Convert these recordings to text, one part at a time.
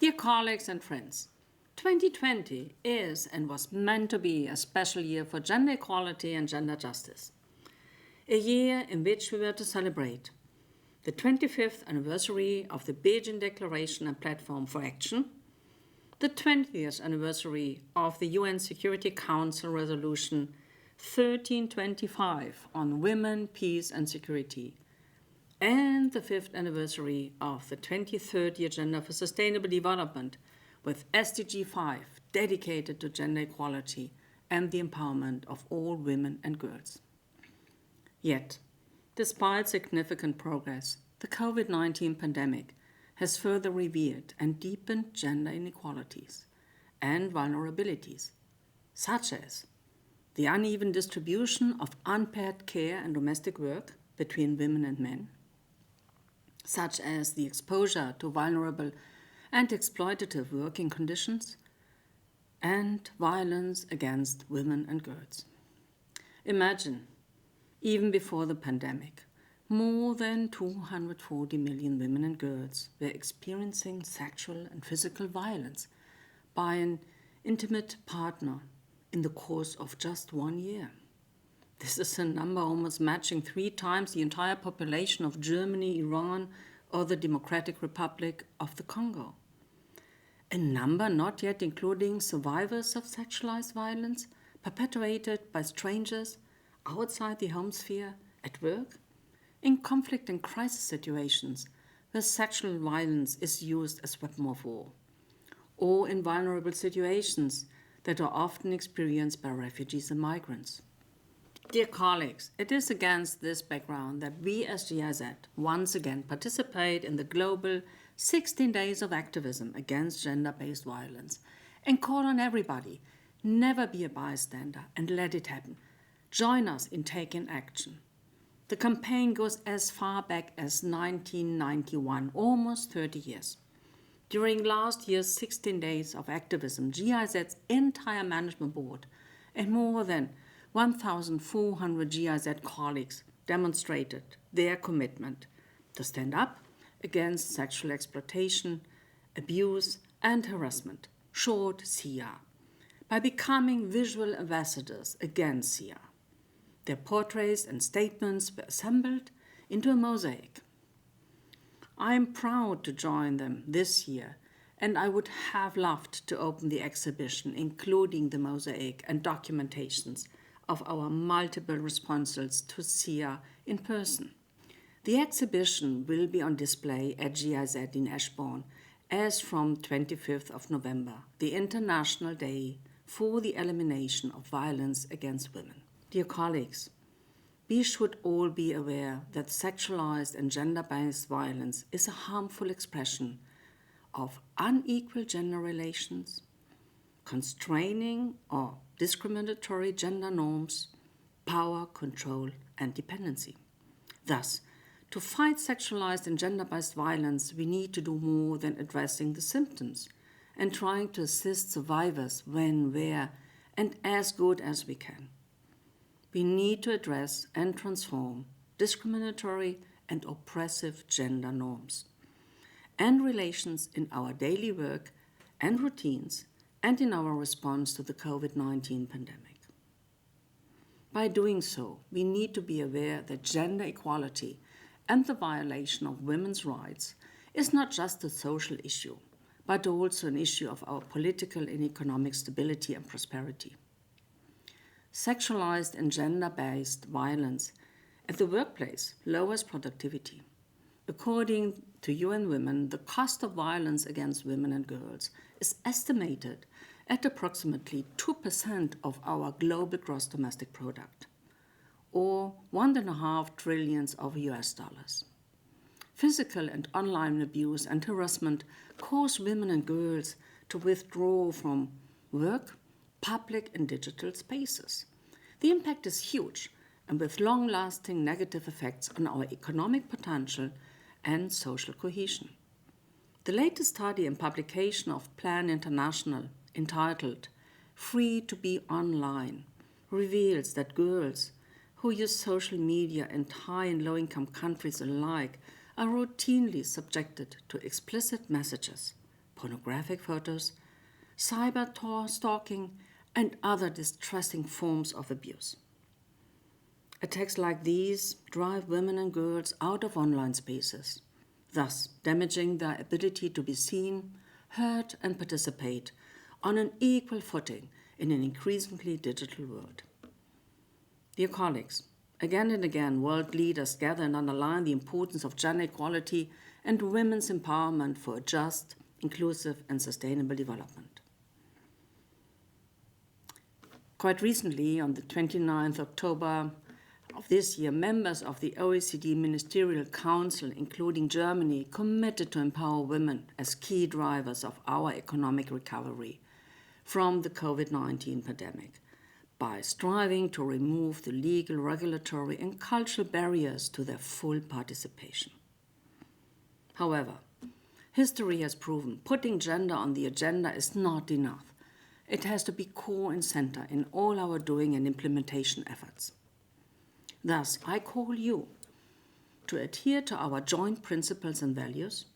Dear colleagues and friends, 2020 is and was meant to be a special year for gender equality and gender justice. A year in which we were to celebrate the 25th anniversary of the Beijing Declaration and Platform for Action, the 20th anniversary of the UN Security Council Resolution 1325 on women, peace and security, and the 5th anniversary of the 2030 Agenda for Sustainable Development with SDG 5 dedicated to gender equality and the empowerment of all women and girls. Yet, despite significant progress, the COVID-19 pandemic has further revealed and deepened gender inequalities and vulnerabilities, such as the uneven distribution of unpaid care and domestic work between women and men, such as the exposure to vulnerable and exploitative working conditions, and violence against women and girls. Imagine, even before the pandemic, more than 240 million women and girls were experiencing sexual and physical violence by an intimate partner in the course of just 1 year. This is a number almost matching 3 times the entire population of Germany, Iran, or the Democratic Republic of the Congo. A number not yet including survivors of sexualized violence perpetuated by strangers outside the home sphere, at work, in conflict and crisis situations where sexual violence is used as a weapon of war, or in vulnerable situations that are often experienced by refugees and migrants. Dear colleagues, it is against this background that we as GIZ once again participate in the global 16 Days of Activism against gender-based violence and call on everybody, never be a bystander and let it happen. Join us in taking action. The campaign goes as far back as 1991, almost 30 years. During last year's 16 Days of Activism, GIZ's entire management board and more than 1,400 GIZ colleagues demonstrated their commitment to stand up against sexual exploitation, abuse, and harassment, short SIA, by becoming visual ambassadors against SIA. Their portraits and statements were assembled into a mosaic. I am proud to join them this year, and I would have loved to open the exhibition, including the mosaic and documentations of our multiple responses to SIA in person. The exhibition will be on display at GIZ in Eschborn as from 25th of November, the International Day for the Elimination of Violence Against Women. Dear colleagues, we should all be aware that sexualized and gender-based violence is a harmful expression of unequal gender relations, constraining or discriminatory gender norms, power, control, and dependency. Thus, to fight sexualized and gender-based violence, we need to do more than addressing the symptoms and trying to assist survivors when, where, and as good as we can. We need to address and transform discriminatory and oppressive gender norms and relations in our daily work and routines and in our response to the COVID-19 pandemic. By doing so, we need to be aware that gender equality and the violation of women's rights is not just a social issue, but also an issue of our political and economic stability and prosperity. Sexualized and gender-based violence at the workplace lowers productivity. According to UN Women, the cost of violence against women and girls is estimated at approximately 2% of our global gross domestic product, or $1.5 trillion of US dollars. Physical and online abuse and harassment cause women and girls to withdraw from work, public and digital spaces. The impact is huge and with long-lasting negative effects on our economic potential and social cohesion. The latest study and publication of Plan International, entitled Free to be Online, reveals that girls who use social media in high and low-income countries alike are routinely subjected to explicit messages, pornographic photos, cyber stalking, and other distressing forms of abuse. Attacks like these drive women and girls out of online spaces, thus damaging their ability to be seen, heard, and participate on an equal footing in an increasingly digital world. Dear colleagues, again and again, world leaders gather and underline the importance of gender equality and women's empowerment for a just, inclusive, and sustainable development. Quite recently, on the 29th October of this year, members of the OECD Ministerial Council, including Germany, committed to empower women as key drivers of our economic recovery from the COVID-19 pandemic by striving to remove the legal, regulatory, and cultural barriers to their full participation. However, history has proven putting gender on the agenda is not enough. It has to be core and center in all our doing and implementation efforts. Thus, I call you to adhere to our joint principles and values,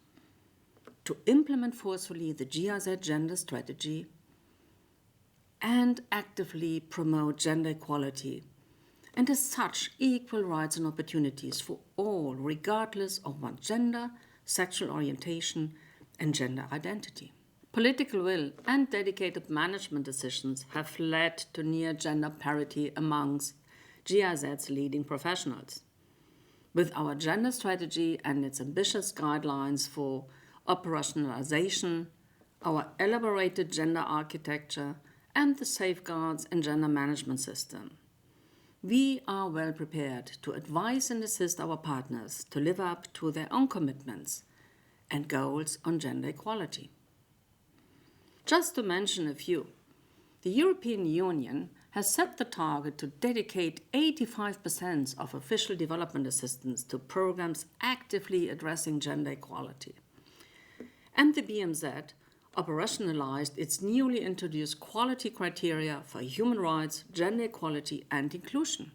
to implement forcefully the GIZ gender strategy, and actively promote gender equality, and as such, equal rights and opportunities for all, regardless of one's gender, sexual orientation, and gender identity. Political will and dedicated management decisions have led to near gender parity amongst GIZ's leading professionals. With our gender strategy and its ambitious guidelines for operationalization, our elaborated gender architecture, and the safeguards and gender management system, we are well prepared to advise and assist our partners to live up to their own commitments and goals on gender equality. Just to mention a few, the European Union has set the target to dedicate 85% of official development assistance to programs actively addressing gender equality. And the BMZ operationalized its newly introduced quality criteria for human rights, gender equality, and inclusion.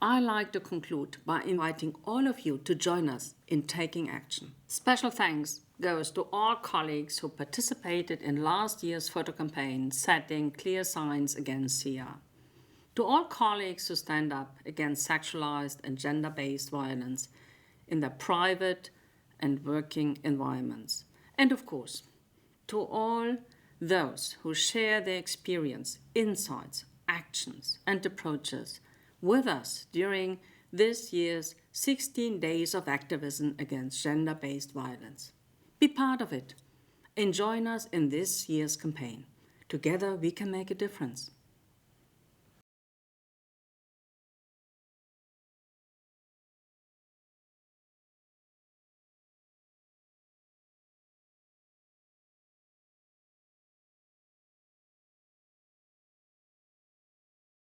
I'd like to conclude by inviting all of you to join us in taking action. Special thanks goes to all colleagues who participated in last year's photo campaign setting clear signs against CR. To all colleagues who stand up against sexualized and gender-based violence in their private and working environments. And of course, to all those who share their experience, insights, actions, and approaches with us during this year's 16 Days of Activism against gender-based violence. Be part of it and join us in this year's campaign. Together we can make a difference.